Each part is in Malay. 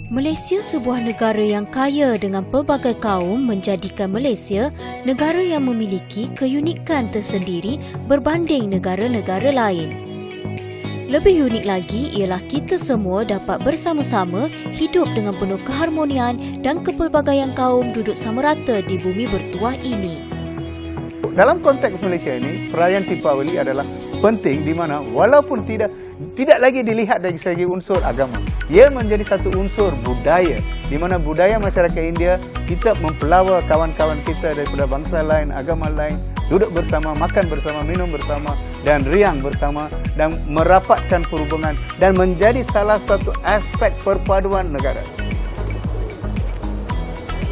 Malaysia, sebuah negara yang kaya dengan pelbagai kaum, menjadikan Malaysia negara yang memiliki keunikan tersendiri berbanding negara-negara lain. Lebih unik lagi ialah kita semua dapat bersama-sama hidup dengan penuh keharmonian dan kepelbagaian kaum duduk sama rata di bumi bertuah ini. Dalam konteks Malaysia ini, perayaan Deepawali adalah penting di mana walaupun tidak lagi dilihat dari segi unsur agama, ia menjadi satu unsur budaya di mana budaya masyarakat India, kita mempelawa kawan-kawan kita daripada bangsa lain, agama lain, duduk bersama, makan bersama, minum bersama dan riang bersama dan merapatkan perhubungan dan menjadi salah satu aspek perpaduan negara.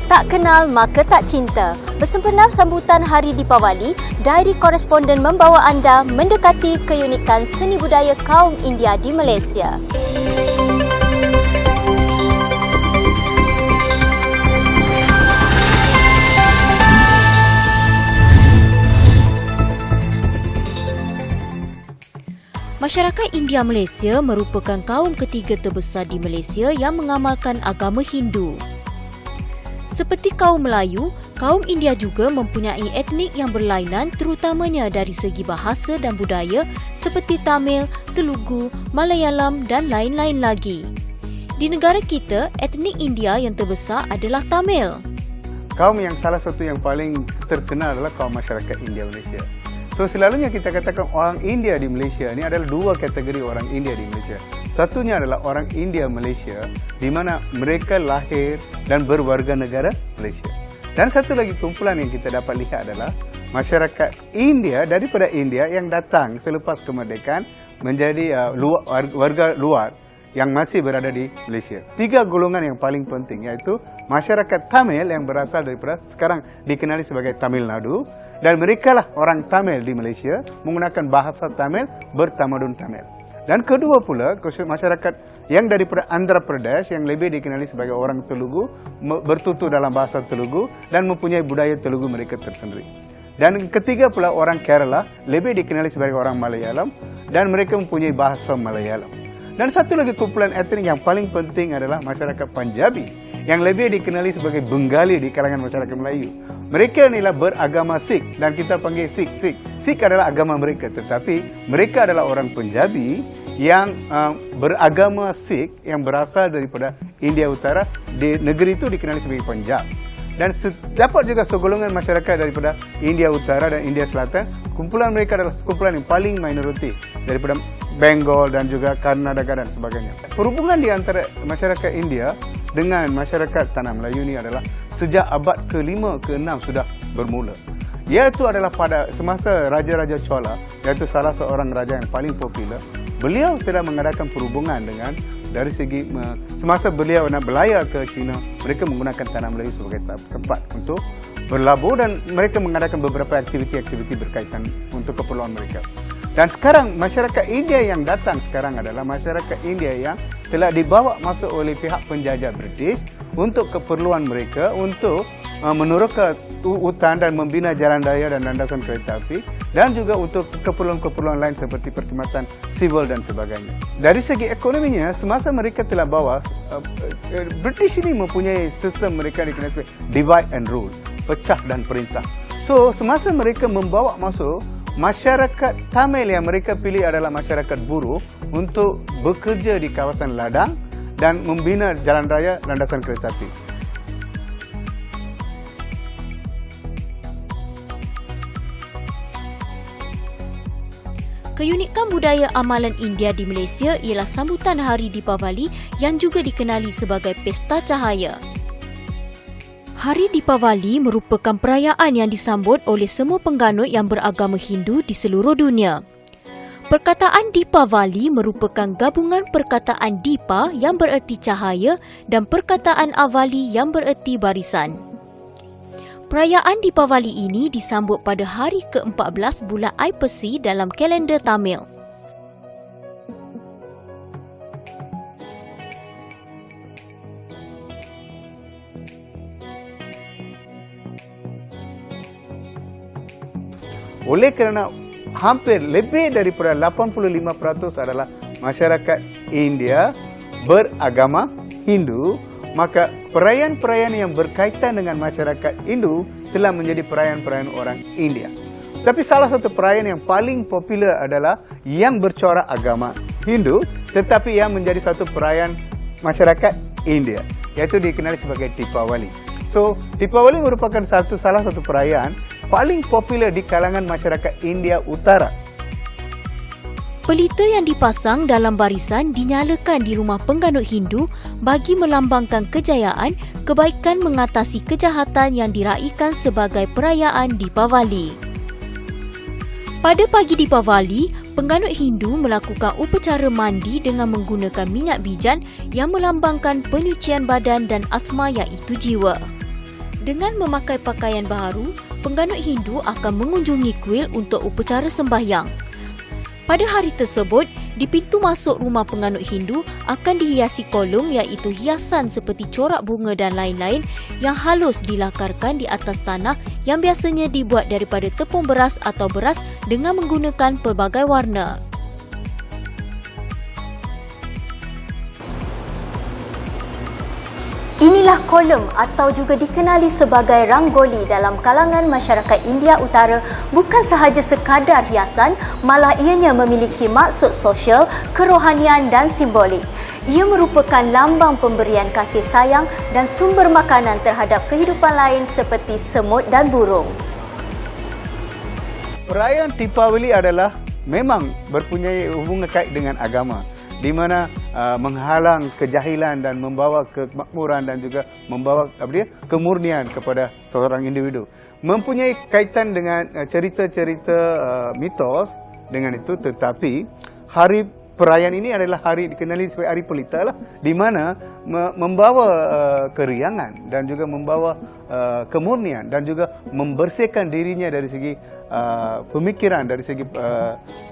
Tak kenal maka tak cinta. Bersempena sambutan Hari Deepawali, Diary Koresponden membawa anda mendekati keunikan seni budaya kaum India di Malaysia. Masyarakat India Malaysia merupakan kaum ketiga terbesar di Malaysia yang mengamalkan agama Hindu. Seperti kaum Melayu, kaum India juga mempunyai etnik yang berlainan terutamanya dari segi bahasa dan budaya seperti Tamil, Telugu, Malayalam dan lain-lain lagi. Di negara kita, etnik India yang terbesar adalah Tamil. Kaum yang salah satu yang paling terkenal adalah kaum masyarakat India Malaysia. So selalunya kita katakan orang India di Malaysia ini adalah dua kategori orang India di Malaysia. Satunya adalah orang India Malaysia di mana mereka lahir dan berwarga negara Malaysia. Dan satu lagi kumpulan yang kita dapat lihat adalah masyarakat India daripada India yang datang selepas kemerdekaan menjadi warga luar yang masih berada di Malaysia. Tiga golongan yang paling penting iaitu masyarakat Tamil yang berasal daripada sekarang dikenali sebagai Tamil Nadu. Dan mereka lah orang Tamil di Malaysia menggunakan bahasa Tamil bertamadun Tamil. Dan kedua pula masyarakat yang daripada Andhra Pradesh yang lebih dikenali sebagai orang Telugu, bertutur dalam bahasa Telugu dan mempunyai budaya Telugu mereka tersendiri. Dan ketiga pula orang Kerala lebih dikenali sebagai orang Malayalam dan mereka mempunyai bahasa Malayalam. Dan satu lagi kumpulan etnik yang paling penting adalah masyarakat Punjabi yang lebih dikenali sebagai Bengali di kalangan masyarakat Melayu. Mereka inilah beragama Sikh dan kita panggil Sikh. Sikh adalah agama mereka, tetapi mereka adalah orang Punjabi yang beragama Sikh yang berasal daripada India Utara. Di negeri itu dikenali sebagai Punjab. Dan dapat juga segolongan masyarakat daripada India Utara dan India Selatan. Kumpulan mereka adalah kumpulan yang paling minoriti daripada Bengal dan juga Karnataka dan sebagainya. Perhubungan di antara masyarakat India dengan masyarakat Tanah Melayu ini adalah sejak abad ke-5 ke-6 sudah bermula. Iaitu adalah pada semasa Raja-Raja Chola, iaitu salah seorang raja yang paling popular. Beliau telah mengadakan perhubungan dengan dari segi semasa beliau nak berlayar ke China, mereka menggunakan Tanah Melayu sebagai tempat untuk berlabuh dan mereka mengadakan beberapa aktiviti-aktiviti berkaitan untuk keperluan mereka. Dan sekarang masyarakat India yang datang sekarang adalah masyarakat India yang telah dibawa masuk oleh pihak penjajah British untuk keperluan mereka untuk meneroka hutan dan membina jalan raya dan landasan kereta api dan juga untuk keperluan-keperluan lain seperti perkhidmatan sivil dan sebagainya. Dari segi ekonominya, semasa mereka telah bawa, British ini mempunyai sistem mereka dikenali sebagai divide and rule, pecah dan perintah. So, semasa mereka membawa masuk, masyarakat Tamil yang mereka pilih adalah masyarakat buruh untuk bekerja di kawasan ladang dan membina jalan raya landasan kereta api. Keunikan budaya amalan India di Malaysia ialah sambutan Hari Deepawali yang juga dikenali sebagai Pesta Cahaya. Hari Deepawali merupakan perayaan yang disambut oleh semua pengganut yang beragama Hindu di seluruh dunia. Perkataan Deepawali merupakan gabungan perkataan Deepa yang bererti cahaya dan perkataan Avali yang bererti barisan. Perayaan Deepawali ini disambut pada hari ke-14 bulan Aipasi dalam kalender Tamil. Oleh kerana hampir lebih daripada 85% adalah masyarakat India beragama Hindu, maka perayaan-perayaan yang berkaitan dengan masyarakat Hindu telah menjadi perayaan-perayaan orang India. Tapi salah satu perayaan yang paling popular adalah yang bercorak agama Hindu, tetapi yang menjadi satu perayaan masyarakat India, yaitu dikenali sebagai Deepavali. So, Deepavali merupakan salah satu perayaan paling popular di kalangan masyarakat India Utara. Pelita yang dipasang dalam barisan dinyalakan di rumah pengganut Hindu bagi melambangkan kejayaan, kebaikan mengatasi kejahatan yang diraikan sebagai perayaan Deepavali. Pada pagi Deepavali, pengganut Hindu melakukan upacara mandi dengan menggunakan minyak bijan yang melambangkan penyucian badan dan atma iaitu jiwa. Dengan memakai pakaian baharu, pengganut Hindu akan mengunjungi kuil untuk upacara sembahyang. Pada hari tersebut, di pintu masuk rumah pengganut Hindu akan dihiasi kolom iaitu hiasan seperti corak bunga dan lain-lain yang halus dilakarkan di atas tanah yang biasanya dibuat daripada tepung beras atau beras dengan menggunakan pelbagai warna. Inilah kolom atau juga dikenali sebagai rangoli dalam kalangan masyarakat India Utara bukan sahaja sekadar hiasan, malah ianya memiliki maksud sosial, kerohanian dan simbolik. Ia merupakan lambang pemberian kasih sayang dan sumber makanan terhadap kehidupan lain seperti semut dan burung. Perayaan Deepavali adalah memang berpunyai hubungan kait dengan agama, di mana menghalang kejahilan dan membawa kemakmuran dan juga membawa kemurnian kepada seorang individu. Mempunyai kaitan dengan cerita-cerita mitos dengan itu, tetapi hari perayaan ini adalah hari dikenali sebagai hari pelita lah, di mana membawa keriangan dan juga membawa kemurnian dan juga membersihkan dirinya dari segi pemikiran, dari segi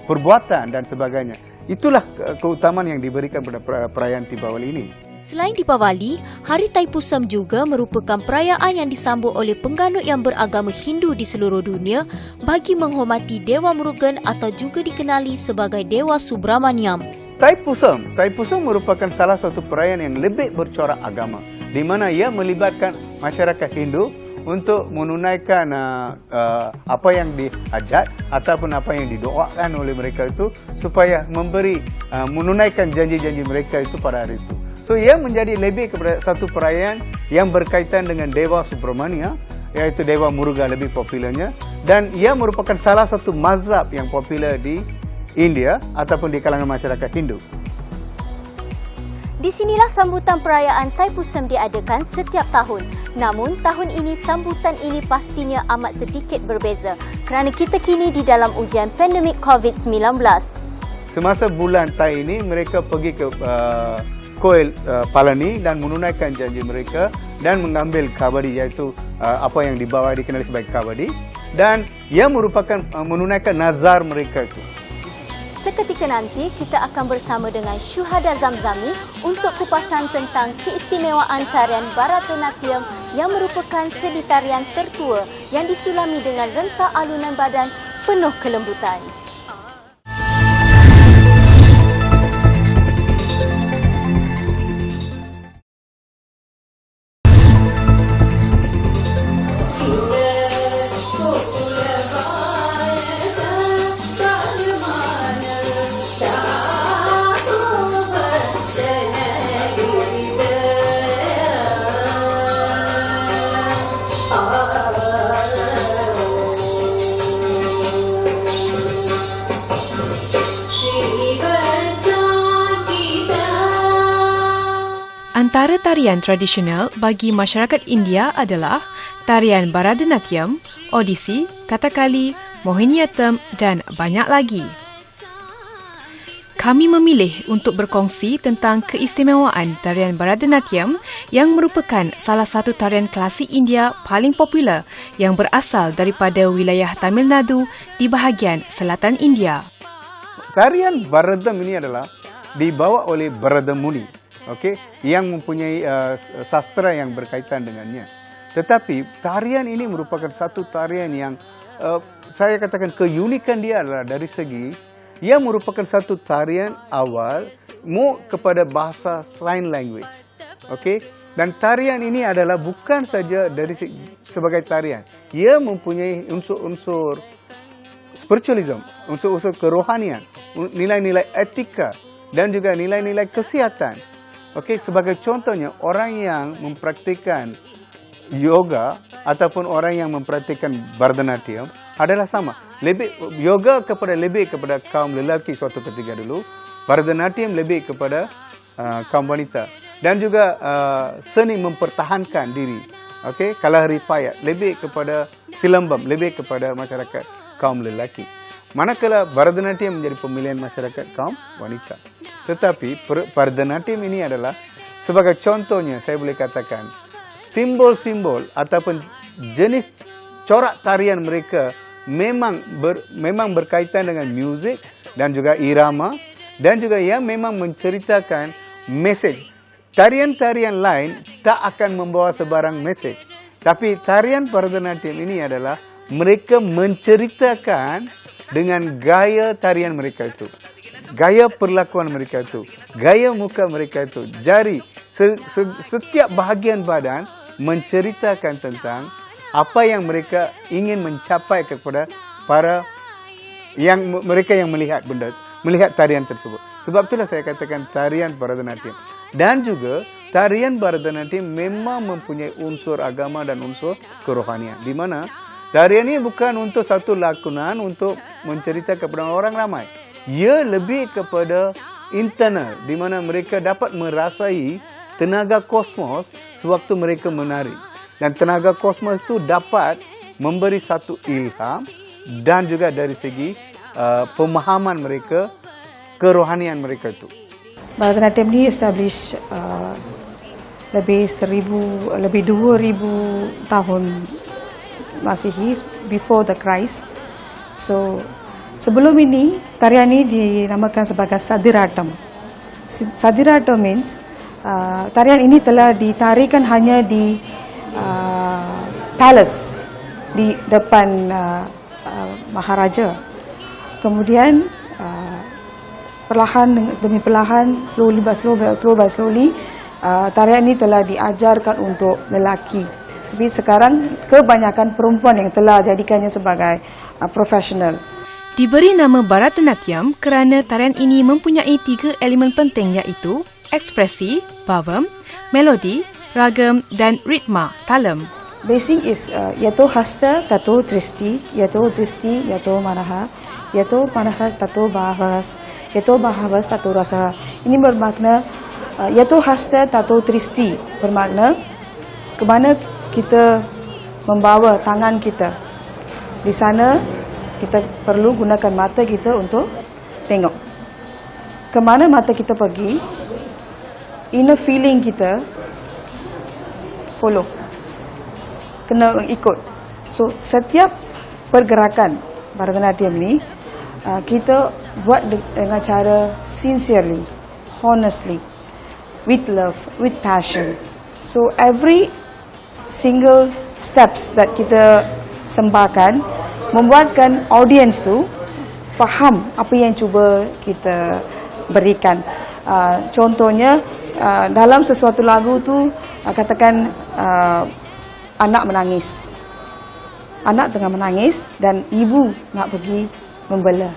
perbuatan dan sebagainya. Itulah keutamaan yang diberikan pada perayaan Deepavali ini. Selain Deepavali, Hari Thaipusam juga merupakan perayaan yang disambut oleh pengganut yang beragama Hindu di seluruh dunia bagi menghormati Dewa Murugan atau juga dikenali sebagai Dewa Subramaniam. Thaipusam merupakan salah satu perayaan yang lebih bercorak agama, di mana ia melibatkan masyarakat Hindu untuk menunaikan apa yang dihajat ataupun apa yang didoakan oleh mereka itu supaya menunaikan janji-janji mereka itu pada hari itu. So, ia menjadi lebih kepada satu perayaan yang berkaitan dengan Dewa Subramania, yaitu Dewa Muruga lebih popularnya, dan ia merupakan salah satu mazhab yang popular di India ataupun di kalangan masyarakat Hindu. Di sinilah sambutan perayaan Thaipusam diadakan setiap tahun. Namun, tahun ini sambutan ini pastinya amat sedikit berbeza kerana kita kini di dalam ujian pandemik COVID-19. Semasa bulan Thai ini, mereka pergi ke kuil Palani dan menunaikan janji mereka dan mengambil kabadi, iaitu apa yang dibawa dikenali sebagai kabadi, dan ia merupakan menunaikan nazar mereka itu. Seketika nanti kita akan bersama dengan Syuhada Zamzami untuk kupasan tentang keistimewaan tarian Bharatanatyam yang merupakan seni tarian tertua yang disulami dengan rentak alunan badan penuh kelembutan. Antara tarian tradisional bagi masyarakat India adalah tarian Bharatanatyam, Odissi, Kathakali, Mohiniyattam dan banyak lagi. Kami memilih untuk berkongsi tentang keistimewaan tarian Bharatanatyam yang merupakan salah satu tarian klasik India paling popular yang berasal daripada wilayah Tamil Nadu di bahagian selatan India. Tarian Bharatam ini adalah dibawa oleh Bharata Muni, yang mempunyai sastra yang berkaitan dengannya. Tetapi tarian ini merupakan satu tarian yang saya katakan keunikan dia adalah dari segi ia merupakan satu tarian awal kepada bahasa sign language. Okey, dan tarian ini adalah bukan saja dari sebagai tarian. Ia mempunyai unsur-unsur spiritualism, unsur-unsur kerohanian, nilai-nilai etika dan juga nilai-nilai kesihatan. Okey, sebagai contohnya orang yang mempraktikkan yoga ataupun orang yang mempraktikkan Bharatanatyam adalah sama. Yoga lebih kepada kaum lelaki suatu ketika dulu, Bharatanatyam lebih kepada kaum wanita. Dan juga seni mempertahankan diri. Okey, Kalaripayat lebih kepada silambam, lebih kepada masyarakat kaum lelaki. Manakala Bharatanatyam menjadi pemilihan masyarakat kaum wanita. Tetapi Bharatanatyam ini adalah sebagai contohnya saya boleh katakan simbol-simbol ataupun jenis corak tarian mereka memang berkaitan dengan muzik dan juga irama dan juga ia memang menceritakan mesej. Tarian-tarian lain tak akan membawa sebarang mesej. Tapi tarian Bharatanatyam ini adalah mereka menceritakan dengan gaya tarian mereka itu. Gaya perlakuan mereka itu. Gaya muka mereka itu. Jari, setiap bahagian badan menceritakan tentang apa yang mereka ingin mencapai kepada mereka yang melihat tarian tersebut. Sebab itulah saya katakan tarian Bharatanatyam. Dan juga tarian Bharatanatyam memang mempunyai unsur agama dan unsur kerohanian. Di mana tarian ini bukan untuk satu lakonan untuk mencerita kepada orang ramai. Ia lebih kepada internal, di mana mereka dapat merasai tenaga kosmos sewaktu mereka menari. Dan tenaga kosmos itu dapat memberi satu ilham dan juga dari segi pemahaman mereka, kerohanian mereka itu. Bharatanatyam ni establish lebih 2,000 tahun Masihi, before the Christ. So sebelum ini tarian ini dinamakan sebagai Sadiratam. Sadiratam means tarian ini telah ditarikan hanya di palace di depan Maharaja. Kemudian perlahan demi perlahan, slowly by slowly, tarian ini telah diajarkan untuk lelaki. Tapi sekarang kebanyakan perempuan yang telah jadikannya sebagai profesional. Diberi nama Bharatanatyam kerana tarian ini mempunyai 3 elemen penting iaitu ekspresi, bhavam, melodi, ragam dan ritma, talam. Basic is yato hasta tato dristi, yato manaha, yato manaha tato bhavas, yato bhavas tato rasa. Ini bermakna yato hasta tato dristi, bermakna ke mana kita membawa tangan kita. Di sana kita perlu gunakan mata kita untuk tengok. Kemana mata kita pergi, inner feeling kita follow. Kena ikut. So, setiap pergerakan Bharatanatyam ni, kita buat dengan cara sincerely, honestly, with love, with passion. So, every single steps that kita sembahkan membuatkan audience tu faham apa yang cuba kita berikan. Contohnya dalam sesuatu lagu tu katakan anak menangis. Anak tengah menangis dan ibu nak pergi membela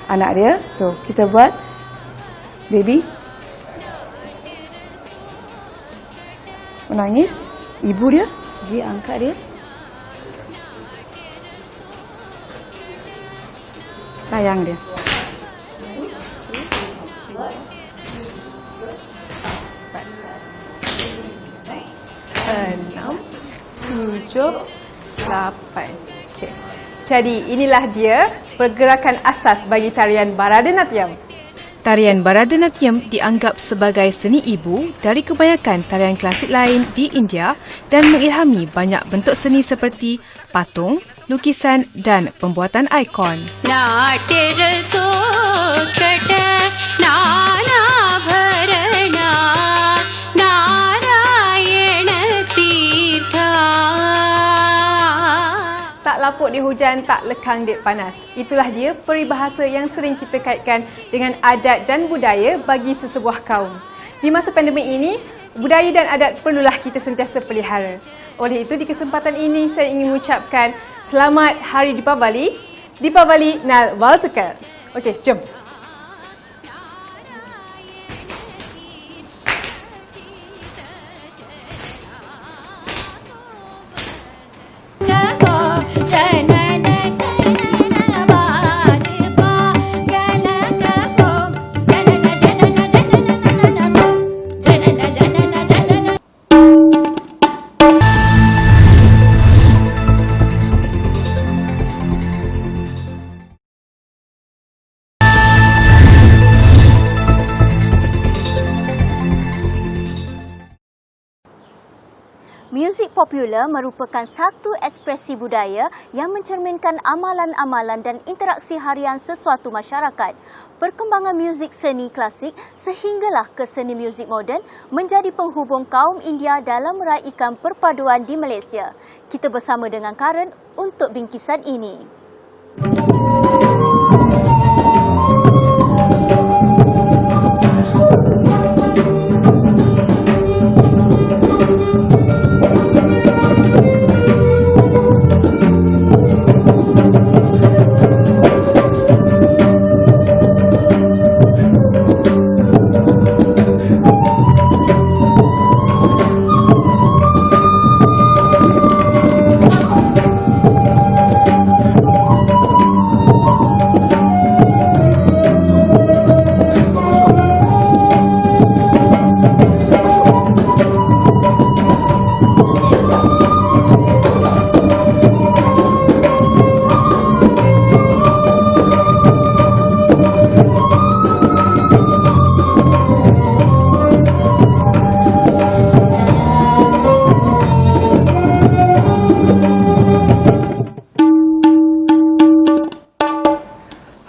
anak dia. So kita buat baby menangis, ibu dia pergi angkat dia, sayang dia. Enam, 7, 8. Okay. Jadi inilah dia pergerakan asas bagi tarian Bharatanatyam. Tarian Bharatanatyam dianggap sebagai seni ibu dari kebanyakan tarian klasik lain di India dan mengilhami banyak bentuk seni seperti patung, lukisan dan pembuatan ikon. Tak lapuk di hujan, tak lekang di panas. Itulah dia peribahasa yang sering kita kaitkan dengan adat dan budaya bagi sesebuah kaum. Di masa pandemik ini, budaya dan adat perlulah kita sentiasa pelihara. Oleh itu, di kesempatan ini saya ingin mengucapkan selamat Hari Deepavali. Deepavali Nal Waltakar. Okey, jom. Muzik popular merupakan satu ekspresi budaya yang mencerminkan amalan-amalan dan interaksi harian sesuatu masyarakat. Perkembangan muzik seni klasik sehinggalah ke seni muzik moden menjadi penghubung kaum India dalam meraihkan perpaduan di Malaysia. Kita bersama dengan Karen untuk bingkisan ini.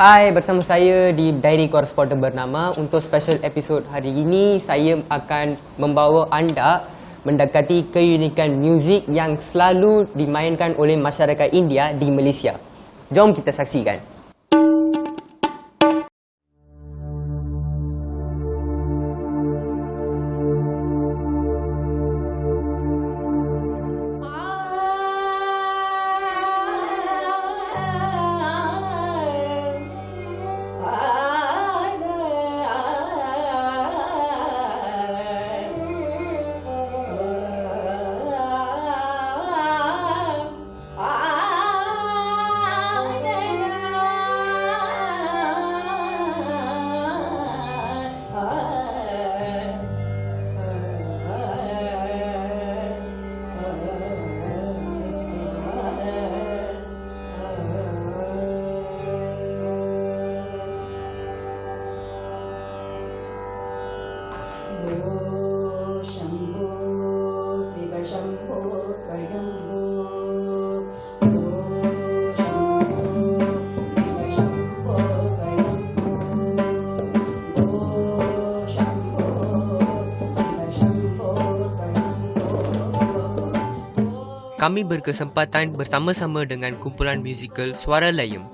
Hai, bersama saya di Diary Correspondent bernama. Untuk special episode hari ini, saya akan membawa anda mendekati keunikan muzik yang selalu dimainkan oleh masyarakat India di Malaysia. Jom kita saksikan. Kami berkesempatan bersama-sama dengan kumpulan musikal Suara Layum.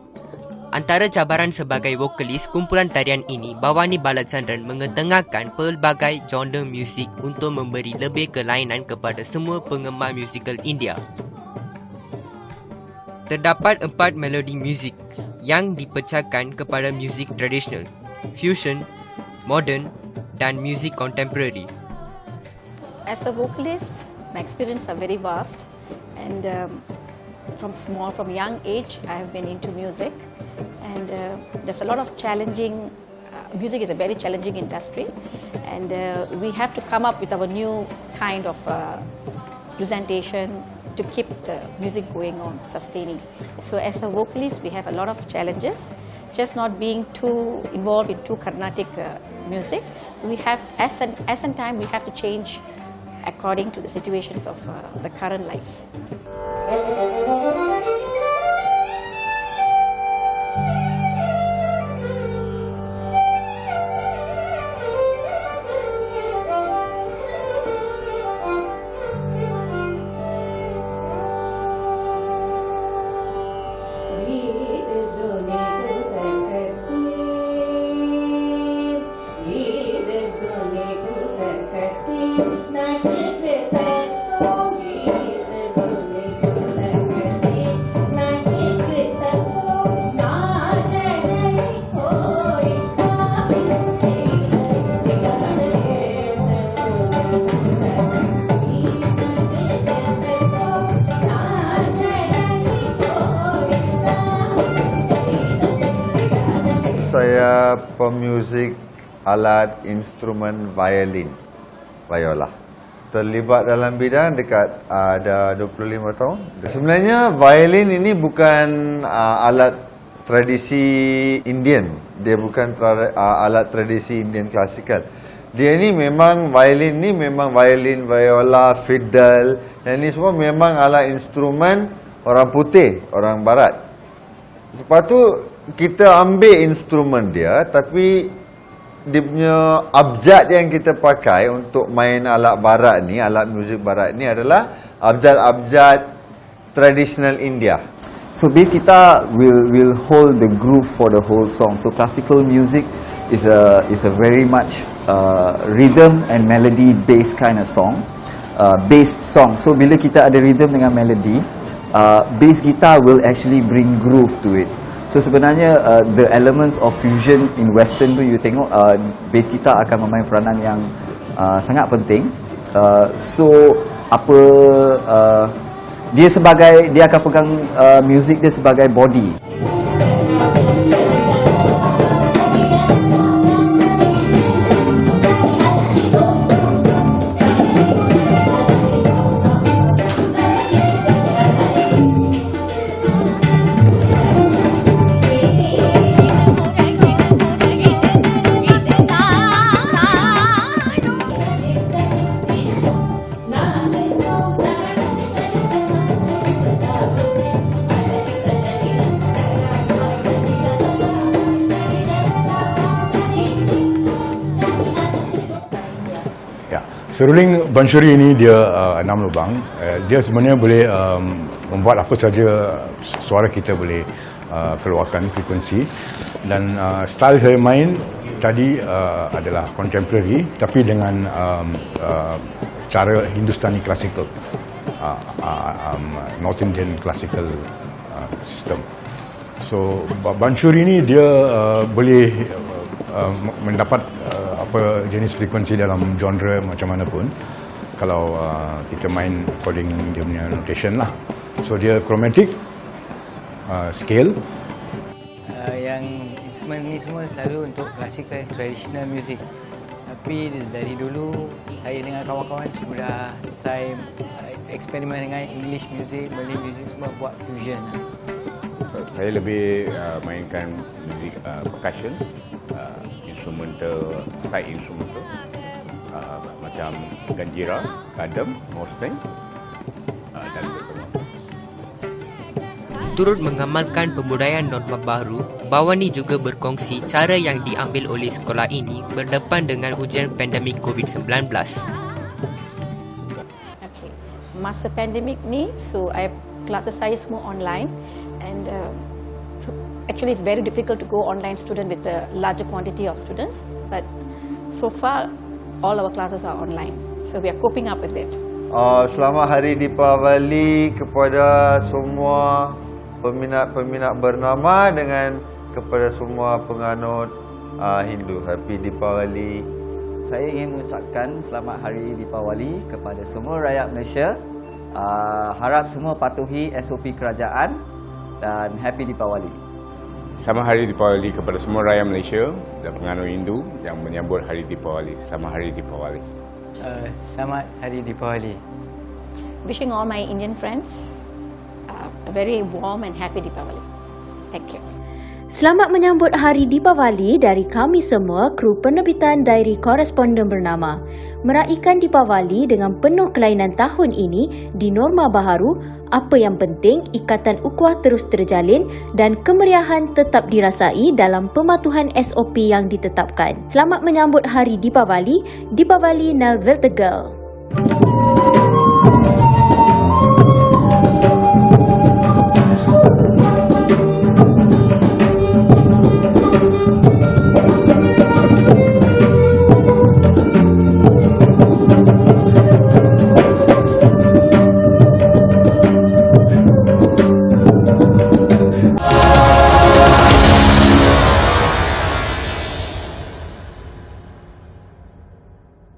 Antara cabaran sebagai vokalis kumpulan tarian ini, Bawani Balachandran mengetengahkan pelbagai genre muzik untuk memberi lebih kelainan kepada semua penggemar musikal India. Terdapat 4 melodi muzik yang dipecahkan kepada muzik tradisional, fusion, modern dan muzik contemporary. As a vocalist, my experience are very vast, and from young age, I have been into music, and there's a lot of challenging. Music is a very challenging industry, and we have to come up with our new kind of presentation to keep the music going on, sustaining. So as a vocalist, we have a lot of challenges. Just not being too involved in too Carnatic music, we have as in time we have to change according to the situations of the current life. Thank you. Saya pemuzik alat instrumen viola. Terlibat dalam bidang dekat ada 25 tahun. Sebenarnya violin ini bukan alat tradisi Indian. Dia bukan alat tradisi Indian klasikal. Dia ni memang violin ni memang violin, viola, fiddle, dan ini semua memang alat instrumen orang putih, orang barat. Lepas tu kita ambil instrumen dia, tapi dia punya abjad yang kita pakai untuk main alat barat ni, alat muzik barat ni adalah abjad-abjad traditional India. So bass guitar will hold the groove for the whole song. So classical music is a very much rhythm and melody based kind of song, based song. So bila kita ada rhythm dengan melody, bass guitar will actually bring groove to it. So sebenarnya the elements of fusion in western tu you tengok bass guitar akan memain peranan yang sangat penting. So apa dia akan pegang music dia sebagai body. Seruling Bansyuri ini dia 6 lubang. Dia sebenarnya boleh membuat apa saja suara kita boleh keluarkan frekuensi. Dan style saya main tadi adalah contemporary tapi dengan cara Hindustani classical, North Indian classical system. So Bansyuri ini dia boleh mendapat apa jenis frekuensi dalam genre macam mana pun kalau kita main according dia punya notation lah. So dia chromatic, scale. Yang instrumen ni semua selalu untuk classical traditional music. Tapi dari dulu saya dengan kawan-kawan sudah try eksperimen dengan English music, Malay music, semua buat fusion. Saya lebih mainkan muzik percussion, instrumental, side instrumental, macam ganjira, kadam, mosteng, dan berkembang. Turut mengamalkan pembudayaan norma baru, Bawani juga berkongsi cara yang diambil oleh sekolah ini berdepan dengan ujian pandemik COVID-19. Okay. Masa pandemik ni, so classes saya semua online. And so actually it's very difficult to go online student with a larger quantity of students, but so far all our classes are online, so we are coping up with it. Selamat Hari Deepavali kepada semua peminat-peminat bernama dengan kepada semua penganut Hindu. Happy Deepavali. Saya ingin mengucapkan selamat Hari Deepavali kepada semua rakyat Malaysia. Harap semua patuhi SOP kerajaan dan Happy Deepavali. Selamat Hari Deepavali kepada semua rakyat Malaysia dan penganut Hindu yang menyambut Hari Deepavali. Selamat Hari Deepavali. Selamat Hari Deepavali. Wishing all my Indian friends a very warm and happy Deepavali. Thank you. Selamat menyambut Hari Deepavali dari kami semua, kru penerbitan Diary Koresponden bernama. Meraihkan Deepavali dengan penuh kelainan tahun ini di norma baharu, apa yang penting ikatan ukhuwah terus terjalin dan kemeriahan tetap dirasai dalam pematuhan SOP yang ditetapkan. Selamat menyambut Hari Deepavali, Deepavali Nal Veltegel.